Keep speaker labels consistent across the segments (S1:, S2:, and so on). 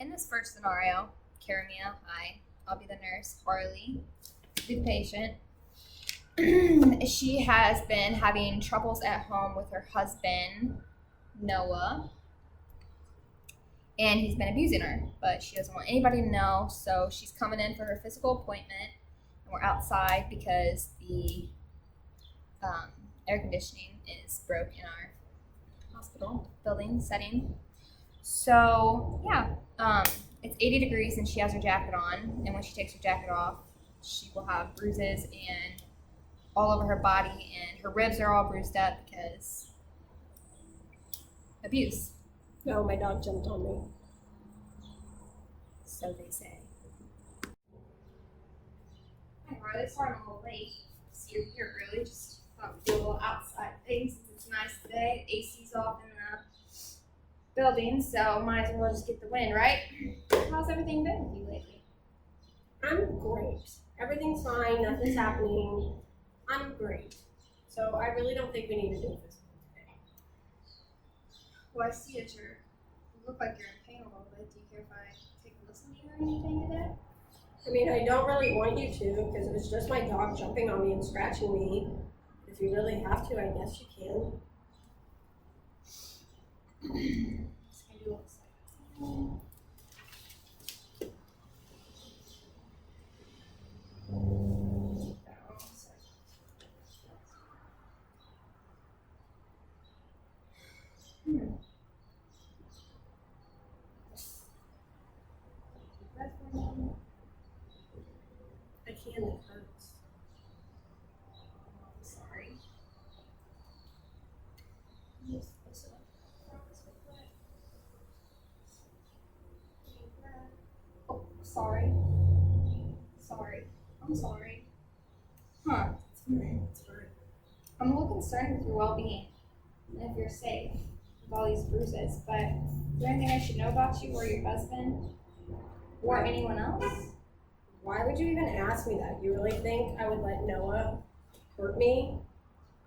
S1: in this first scenario, Karamia, hi, I'll be the nurse. Harley, the patient. She has been having troubles at home with her husband, Noah, and he's been abusing her, but she doesn't want anybody to know, so she's coming in for her physical appointment, and we're outside because the air conditioning is broke in our hospital building setting. So yeah, it's 80 degrees and she has her jacket on, and when she takes her jacket off, she will have bruises and all over her body, and her ribs are all bruised up because abuse.
S2: No, my dog jumped on me.
S1: So they say. Hi, Harley. Sorry I'm a little late. See, you're here early. Just thought we'd do a little outside thing since it's nice today. AC's off in the building, so might as well just get the win, right? How's everything been with you lately?
S2: I'm great. Everything's fine. Nothing's happening. I'm great. So I really don't think we need to do this today.
S1: Well, I see that you look like you're in pain a little bit. Do you care if I take a listen to you or anything today?
S2: I mean, I don't really want you to because it was just my dog jumping on me and scratching me. If you really have to, I guess you can.
S1: Just gonna do a little second.
S2: I can, it hurts.
S1: Sorry. Oh, sorry. Sorry. I'm sorry. Huh.
S2: It's fine.
S1: I'm a little concerned with your well-being and if you're safe with all these bruises, but is there anything I should know about you or your husband or anyone else?
S2: Why would you even ask me that? You really think I would let Noah hurt me?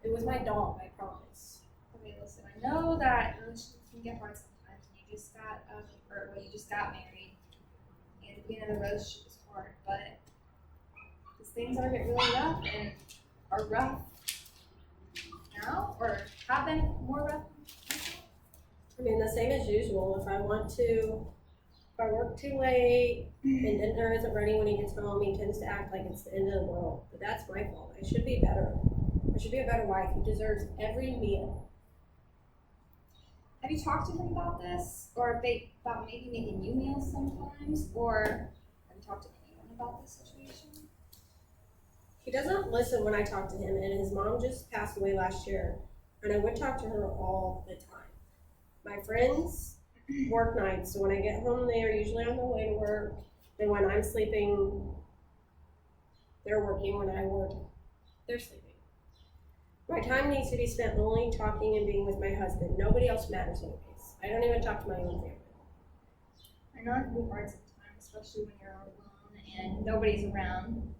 S2: It was my dog, I promise.
S1: Okay, listen, I know that relationships can get hard sometimes, and you just got married, and the beginning of the relationship is hard, but these things are getting really rough and are rough now, or have been more rough.
S2: I mean, the same as usual. If I work too late and dinner isn't ready when he gets home, he tends to act like it's the end of the world. But that's my fault. I should be better. I should be a better wife. He deserves every meal.
S1: Have you talked to him about this, or about maybe making you meals sometimes, or have you talked to anyone about this situation?
S2: He doesn't listen when I talk to him, and his mom just passed away last year, and I would talk to her all the time. My friends work nights, so when I get home, they are usually on their way to work, and when I'm sleeping, they're working. When I work, they're sleeping. My time needs to be spent only talking and being with my husband. Nobody else matters anyways. I don't even talk to my own family.
S1: I know it can be hard sometimes, especially when you're alone and nobody's around,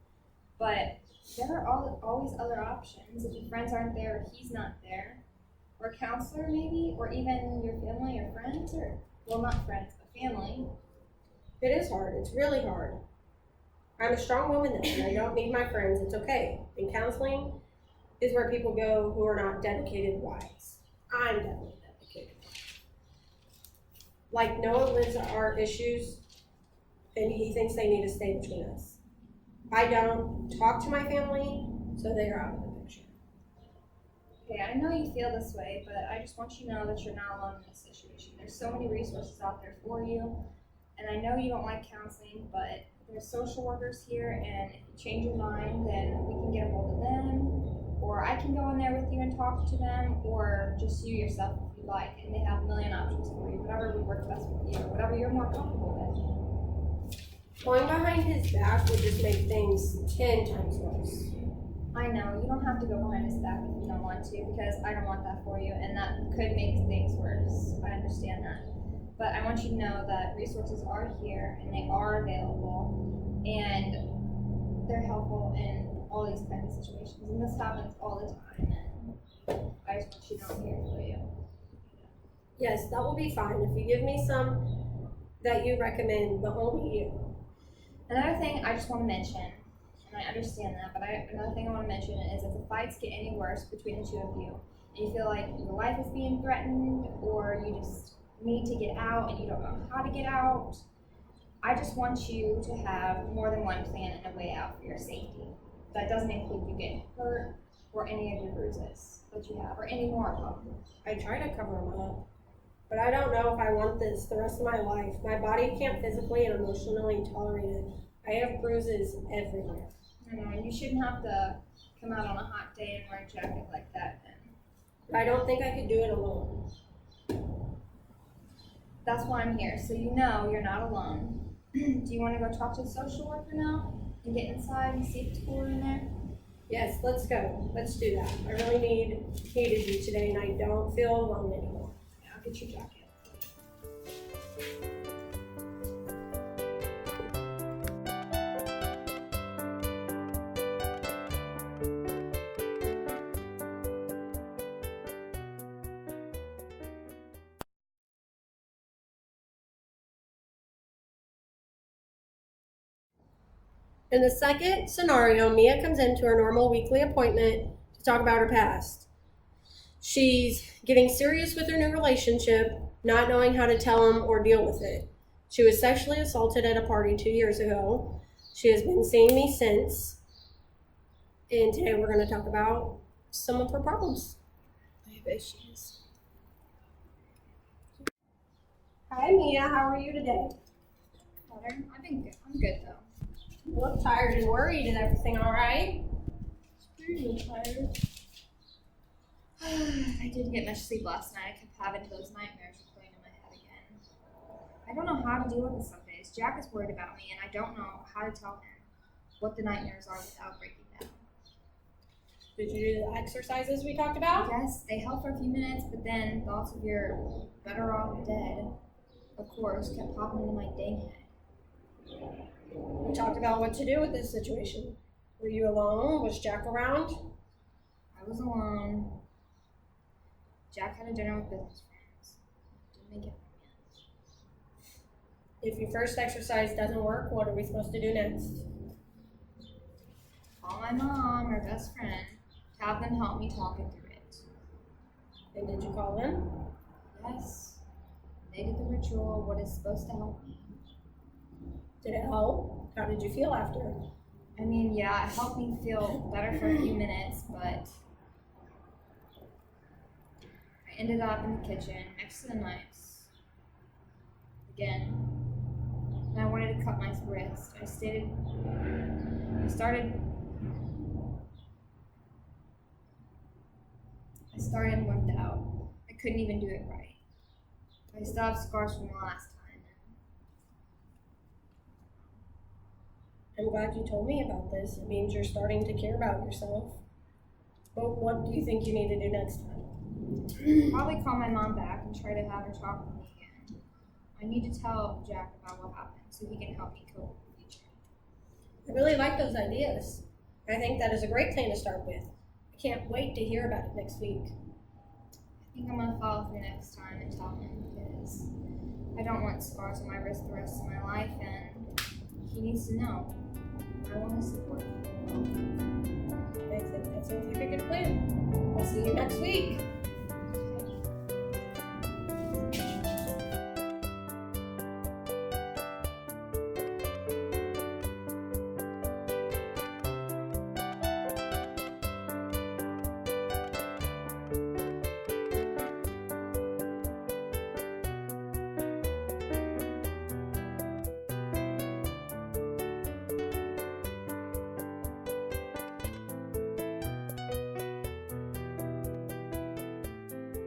S1: but there are always other options. If your friends aren't there, or he's not there, or a counselor maybe, or even your family or friends, or, well, not friends, but family.
S2: It is hard. It's really hard. I'm a strong woman though, and I don't need my friends. It's okay. And counseling is where people go who are not dedicated wives. I'm definitely dedicated. Like Noah lives our issues, and he thinks they need to stay between us. I don't talk to my family, so they are out of the picture.
S1: Okay, I know you feel this way, but I just want you to know that you're not alone in this situation. There's so many resources out there for you, and I know you don't like counseling, but there's social workers here, and if you change your mind, then we can get a hold of them, or I can go in there with you and talk to them, or just you yourself if you like, and they have a million options for you, whatever would work best with you, or whatever you're more comfortable with.
S2: Going behind his back would just make things 10 times worse.
S1: I know, you don't have to go behind his back if you don't want to, because I don't want that for you, and that could make things worse. I understand that. But I want you to know that resources are here, and they are available, and they're helpful in all these kinds of situations. And this happens all the time, and I just want you to know I'm here for you.
S2: Yes, that will be fine. If you give me some that you recommend, but only you.
S1: Another thing I just want to mention, and I understand that, but another thing I want to mention is if the fights get any worse between the two of you, and you feel like your life is being threatened, or you just need to get out and you don't know how to get out, I just want you to have more than one plan and a way out for your safety. That doesn't include you getting hurt or any of your bruises that you have, or any more of them.
S2: I try to cover them up, but I don't know if I want this the rest of my life. My body can't physically and emotionally tolerate it. I have bruises everywhere.
S1: I know, and you shouldn't have to come out on a hot day and wear a jacket like that then.
S2: I don't think I could do it alone.
S1: That's why I'm here, so you know you're not alone. Do you want to go talk to the social worker now and get inside and see if it's cooler in there?
S2: Yes, let's go. Let's do that. I really needed you today, and I don't feel alone anymore.
S1: Yeah, I'll get your jacket.
S2: In the second scenario, Mia comes into her normal weekly appointment to talk about her past. She's getting serious with her new relationship, not knowing how to tell him or deal with it. She was sexually assaulted at a party 2 years ago. She has been seeing me since. And today we're going to talk about some of her problems.
S1: I have issues.
S2: Hi, Mia. How are you today?
S1: Better? I'm good though.
S2: You look tired and worried. Is everything all right?
S1: Pretty tired. I didn't get much sleep last night. I kept having those nightmares playing in my head again. I don't know how to deal with this some days. Jack is worried about me, and I don't know how to tell him what the nightmares are without breaking down.
S2: Did you do the exercises we talked about?
S1: Yes, they helped for a few minutes, but then thoughts of you're better off dead, of course, kept popping into my dang head.
S2: We talked about what to do with this situation. Were you alone? Was Jack around?
S1: I was alone. Jack had a dinner with business friends. Didn't make it home yet.
S2: If your first exercise doesn't work, what are we supposed to do next?
S1: Call my mom or best friend to have them help me talk it through it.
S2: And did you call them?
S1: Yes, they did the ritual, what is supposed to help me.
S2: Did it help? How did you feel after?
S1: I mean, yeah, it helped me feel better for a few minutes, but I ended up in the kitchen next to the knives again, and I wanted to cut my wrist. I started and wimped out. I couldn't even do it right. I still have scars from the last time.
S2: I'm glad you told me about this. It means you're starting to care about yourself. But what do you think you need to do next time?
S1: Probably call my mom back and try to have her talk with me again. I need to tell Jack about what happened so he can help me cope in the future.
S2: I really like those ideas. I think that is a great plan to start with. I can't wait to hear about it next week.
S1: I think I'm gonna follow through next time and tell him because I don't want scars on my wrist the rest of my life, and he needs to know. I want to support him.
S2: I think that sounds like a good plan. I'll see you next week.